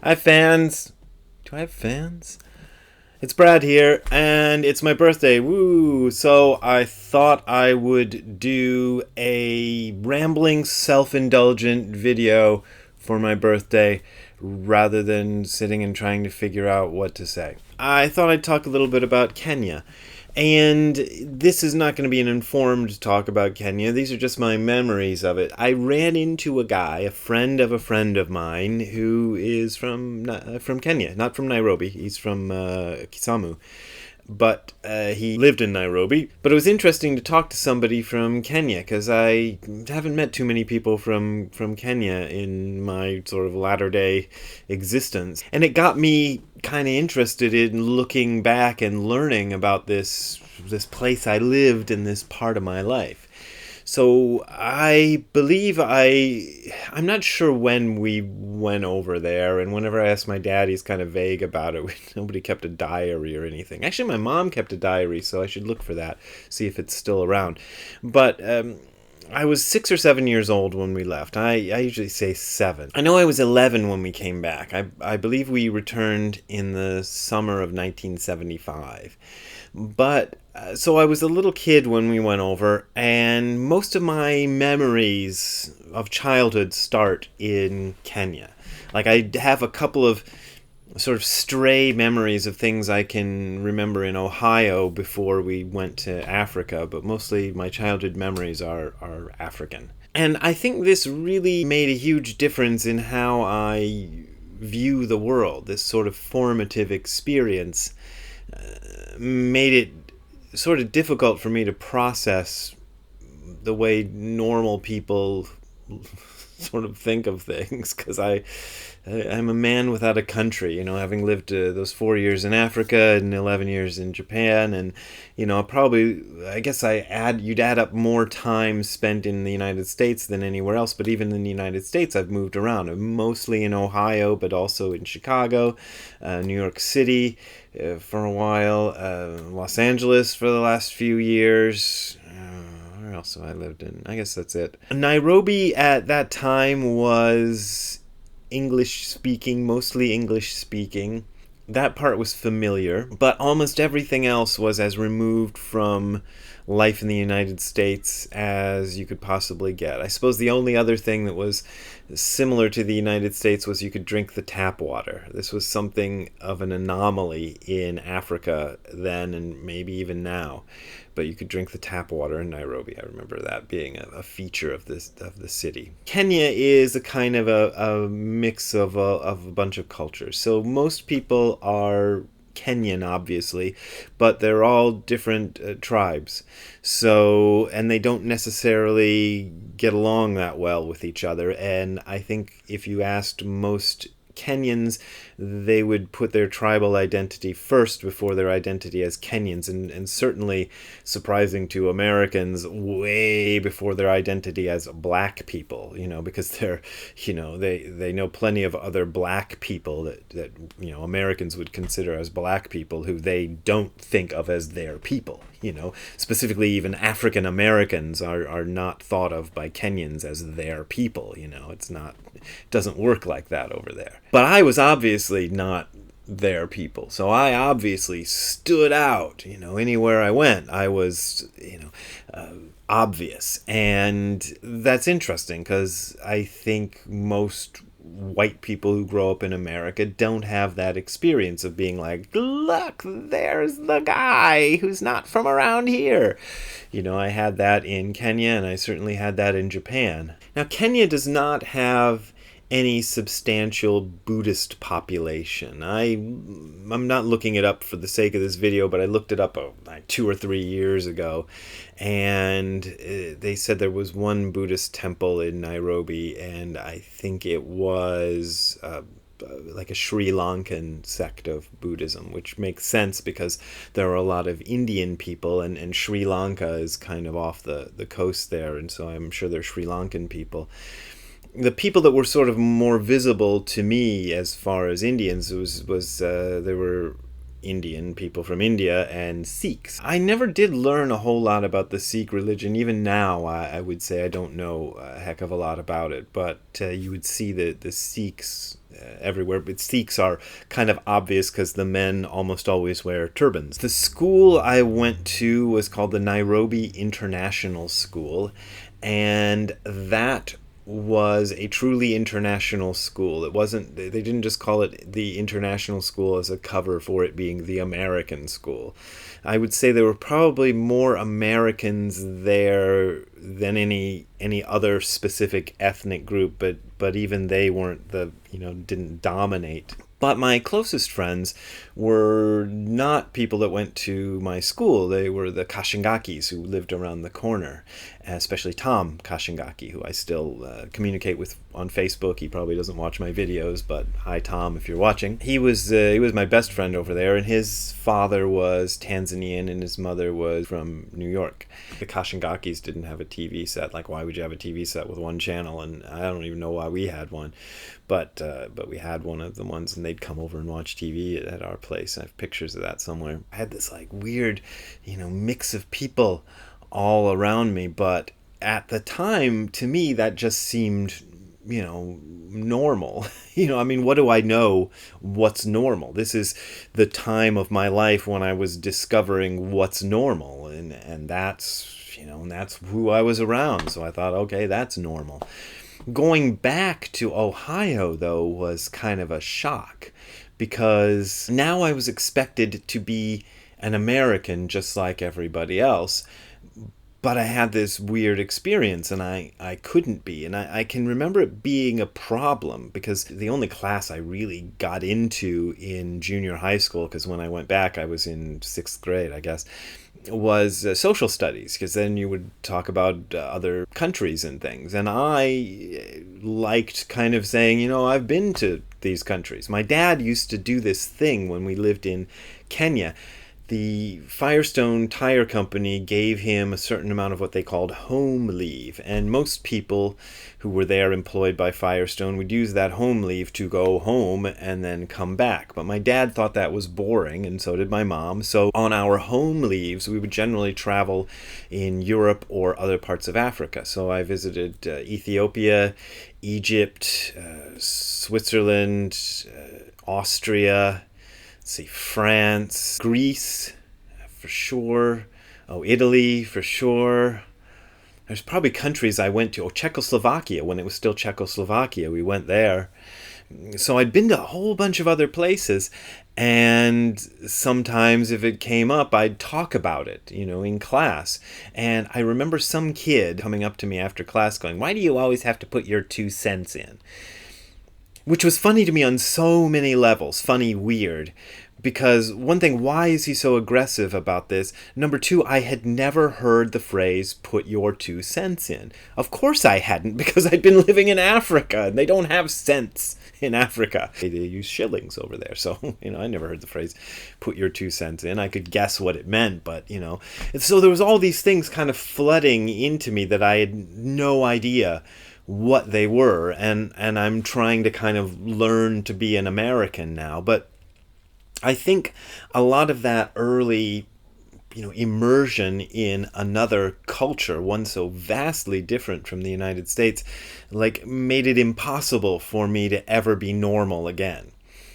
Hi, fans. Do I have fans? It's Brad here, and it's my birthday. Woo! So I thought I would do a rambling, self-indulgent video for my birthday rather than sitting and trying to figure out what to say. I thought I'd talk a little bit about Kenya. And this is not going to be an informed talk about Kenya. These are just my memories of it. I ran into a guy, a friend of mine, who is from Kenya, not from Nairobi. He's from Kisumu. But he lived in Nairobi. But it was interesting to talk to somebody from Kenya because I haven't met too many people from Kenya in my sort of latter-day existence. And it got me kind of interested in looking back and learning about this place I lived in this part of my life. So I believe I'm not sure when we went over there, and whenever I asked my dad, he's kind of vague about it. Nobody kept a diary or anything. Actually, my mom kept a diary, so I should look for that, see if it's still around. But I was 6 or 7 years old when we left. I usually say 7. I know I was 11 when we came back. I believe we returned in the summer of 1975. But so I was a little kid when we went over, and most of my memories of childhood start in Kenya. Like, I have a couple of sort of stray memories of things I can remember in Ohio before we went to Africa, but mostly my childhood memories are African. And I think this really made a huge difference in how I view the world. This sort of formative experience made it sort of difficult for me to process the way normal people sort of think of things, because I'm a man without a country, having lived those 4 years in Africa and 11 years in Japan, and I guess you'd add up more time spent in the United States than anywhere else. But even in the United States, I've moved around. I'm mostly in Ohio, but also in Chicago, New York City for a while, Los Angeles for the last few years. Where else have I lived in? I guess that's it. Nairobi at that time was English speaking, mostly English speaking. That part was familiar, but almost everything else was as removed from life in the United States as you could possibly get. I suppose the only other thing that was similar to the United States was you could drink the tap water. This was something of an anomaly in Africa then, and maybe even now. But you could drink the tap water in Nairobi. I remember that being a feature of the city. Kenya is a kind of a mix of a bunch of cultures. So most people are Kenyan, obviously, but they're all different tribes. So, and they don't necessarily get along that well with each other. And I think if you asked most Kenyans, they would put their tribal identity first before their identity as Kenyans, and certainly, surprising to Americans, way before their identity as black people, because they know plenty of other black people that Americans would consider as black people who they don't think of as their people. Specifically even African Americans are not thought of by Kenyans as their people. It doesn't work like that over there. But I was obviously not their people, so I obviously stood out. Anywhere I went, I was obvious. And that's interesting because I think most white people who grow up in America don't have that experience of being like, look, there's the guy who's not from around here. I had that in Kenya, and I certainly had that in Japan. Now, Kenya does not have any substantial Buddhist population. I'm not looking it up for the sake of this video, but I looked it up like 2 or 3 years ago, and they said there was one Buddhist temple in Nairobi, and I think it was like a Sri Lankan sect of Buddhism, which makes sense because there are a lot of Indian people, and Sri Lanka is kind of off the coast there, and so I'm sure they're Sri Lankan people. The people that were sort of more visible to me as far as Indians was there were Indian, people from India, and Sikhs. I never did learn a whole lot about the Sikh religion. Even now, I would say I don't know a heck of a lot about it, but you would see the Sikhs everywhere. But Sikhs are kind of obvious because the men almost always wear turbans. The school I went to was called the Nairobi International School, and that was a truly international school. It wasn't, they didn't just call it the international school as a cover for it being the American school. I would say there were probably more Americans there than any other specific ethnic group, but even they weren't didn't dominate. But my closest friends were not people that went to my school. They were the Kashingakis who lived around the corner, especially Tom Kashingaki, who I still communicate with on Facebook. He probably doesn't watch my videos, but hi, Tom, if you're watching. He was my best friend over there, and his father was Tanzanian and his mother was from New York. The Kashingakis didn't have a TV set. Like, why would you have a TV set with one channel? And I don't even know why we had one. But we had one of the ones, and they'd come over and watch TV at our place. I have pictures of that somewhere. I had this like weird, mix of people all around me. But at the time, to me, that just seemed, normal. I mean, what do I know what's normal? This is the time of my life when I was discovering what's normal, and that's that's who I was around. So I thought, okay, that's normal. Going back to Ohio, though, was kind of a shock because now I was expected to be an American just like everybody else. But I had this weird experience and I couldn't be. And I can remember it being a problem because the only class I really got into in junior high school, because when I went back I was in 6th grade, I guess, was social studies, because then you would talk about other countries and things. And I liked kind of saying, I've been to these countries. My dad used to do this thing when we lived in Kenya. The Firestone Tire Company gave him a certain amount of what they called home leave. And most people who were there employed by Firestone would use that home leave to go home and then come back. But my dad thought that was boring, and so did my mom. So on our home leaves, we would generally travel in Europe or other parts of Africa. So I visited Ethiopia, Egypt, Switzerland, Austria, France, Greece, for sure. Oh, Italy, for sure. There's probably countries I went to. Oh, Czechoslovakia, when it was still Czechoslovakia, we went there. So I'd been to a whole bunch of other places, and sometimes if it came up, I'd talk about it, in class. And I remember some kid coming up to me after class going, "Why do you always have to put your 2 cents in?" Which was funny to me on so many levels. Funny, weird. Because one thing, why is he so aggressive about this? Number 2, I had never heard the phrase, "put your 2 cents in." Of course I hadn't, because I'd been living in Africa, and they don't have cents in Africa. They use shillings over there. So, I never heard the phrase, "put your 2 cents in." I could guess what it meant, but, And so there was all these things kind of flooding into me that I had no idea what they were, and I'm trying to kind of learn to be an American now. But I think a lot of that early immersion in another culture, one so vastly different from the United States, made it impossible for me to ever be normal again.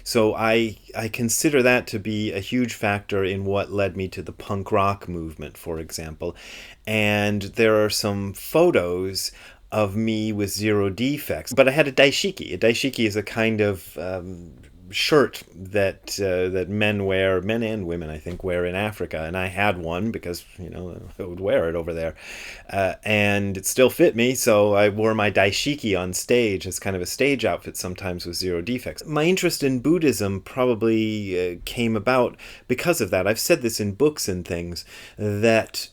So I consider that to be a huge factor in what led me to the punk rock movement, for example. And there are some photos of me with 0 defects. But I had a daishiki. A daishiki is a kind of shirt that men wear, men and women, I think, wear in Africa. And I had one because, I would wear it over there. And it still fit me, so I wore my daishiki on stage as kind of a stage outfit, sometimes with 0 defects. My interest in Buddhism probably came about because of that. I've said this in books and things, that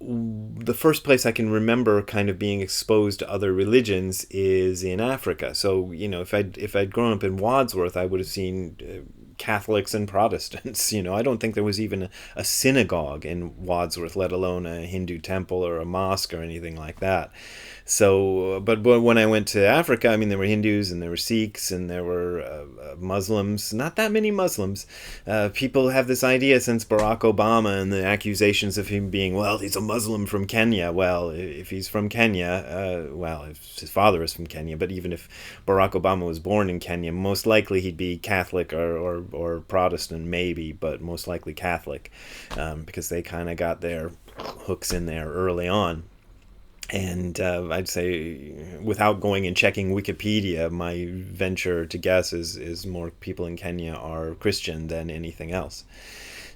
the first place I can remember kind of being exposed to other religions is in Africa. So, if I'd grown up in Wadsworth, I would have seen Catholics and Protestants. I don't think there was even a synagogue in Wadsworth, let alone a Hindu temple or a mosque or anything like that. So, but when I went to Africa, I mean, there were Hindus and there were Sikhs and there were Muslims. Not that many Muslims. People have this idea since Barack Obama and the accusations of him being, well, he's a Muslim from Kenya. Well, if he's from Kenya, well, if his father is from Kenya, but even if Barack Obama was born in Kenya, most likely he'd be Catholic or Protestant, maybe, but most likely Catholic, because they kind of got their hooks in there early on. And I'd say, without going and checking Wikipedia, my venture to guess is more people in Kenya are Christian than anything else.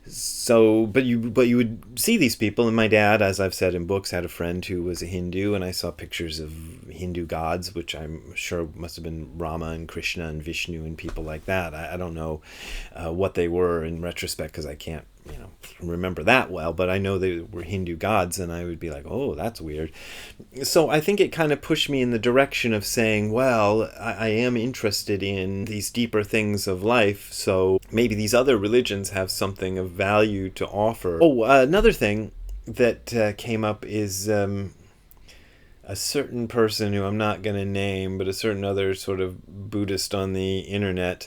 So, but you would see these people, and my dad, as I've said in books, had a friend who was a Hindu, and I saw pictures of Hindu gods, which I'm sure must have been Rama and Krishna and Vishnu and people like that. I don't know what they were in retrospect, because I can't remember that well, but I know they were Hindu gods, and I would be like, oh, that's weird. So I think it kind of pushed me in the direction of saying, well, I am interested in these deeper things of life, so maybe these other religions have something of value to offer. Oh, another thing that came up is a certain person who I'm not going to name, but a certain other sort of Buddhist on the internet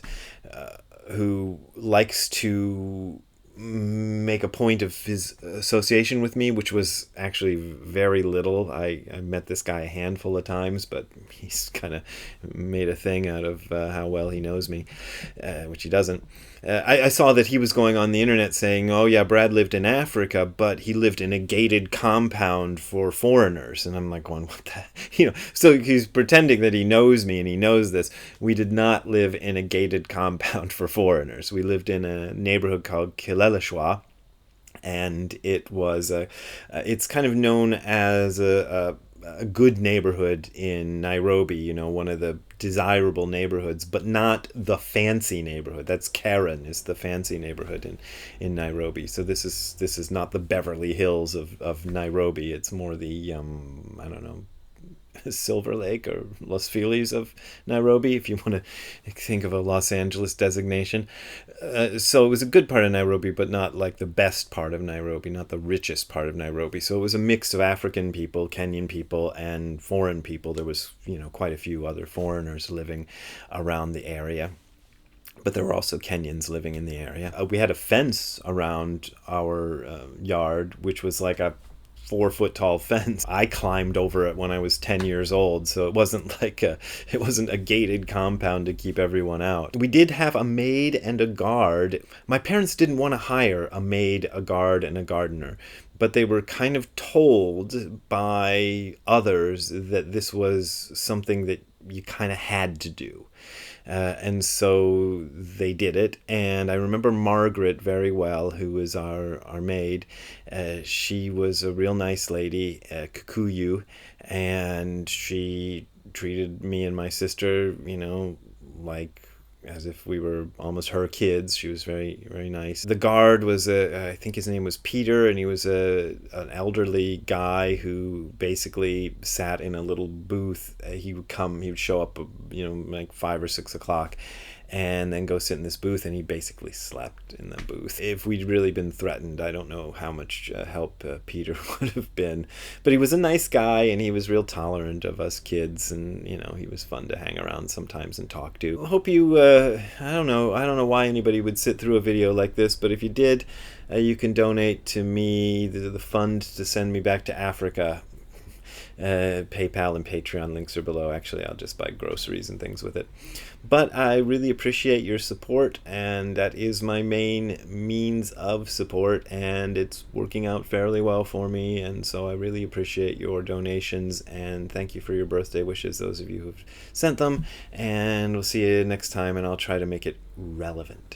who likes to make a point of his association with me, which was actually very little. I met this guy a handful of times, but he's kind of made a thing out of how well he knows me, which he doesn't. I saw that he was going on the internet saying, oh yeah, Brad lived in Africa, but he lived in a gated compound for foreigners. And I'm like going, what the, so he's pretending that he knows me and he knows this. We did not live in a gated compound for foreigners. We lived in a neighborhood called Kileleshwa, and it was it's kind of known as a good neighborhood in Nairobi, one of the desirable neighborhoods, but not the fancy neighborhood. That's Karen is the fancy neighborhood in Nairobi. So this is not the Beverly Hills of Nairobi. It's more the I don't know, Silver Lake or Los Feliz of Nairobi, if you want to think of a Los Angeles designation. So it was a good part of Nairobi, but not like the best part of Nairobi, not the richest part of Nairobi. So it was a mix of African people, Kenyan people, and foreign people. There was, quite a few other foreigners living around the area. But there were also Kenyans living in the area. We had a fence around our yard, which was like a 4-foot tall fence. I climbed over it when I was 10 years old, so it wasn't a gated compound to keep everyone out. We did have a maid and a guard. My parents didn't want to hire a maid, a guard, and a gardener, but they were kind of told by others that this was something that you kind of had to do. And so they did it. And I remember Margaret very well, who was our maid. She was a real nice lady, Kikuyu, and she treated me and my sister, like as if we were almost her kids. She was very, very nice. The guard was I think his name was Peter, and he was an elderly guy who basically sat in a little booth. He would show up, like 5 or 6 o'clock, and then go sit in this booth, and he basically slept in the booth. If we'd really been threatened, I don't know how much help Peter would have been, but he was a nice guy, and he was real tolerant of us kids, and he was fun to hang around sometimes and talk to. I hope you I don't know why anybody would sit through a video like this, but if you did, you can donate to me the fund to send me back to Africa. PayPal and Patreon links are below. Actually, I'll just buy groceries and things with it. But I really appreciate your support, and that is my main means of support, and it's working out fairly well for me, and so I really appreciate your donations, and thank you for your birthday wishes, those of you who've sent them, and we'll see you next time, and I'll try to make it relevant.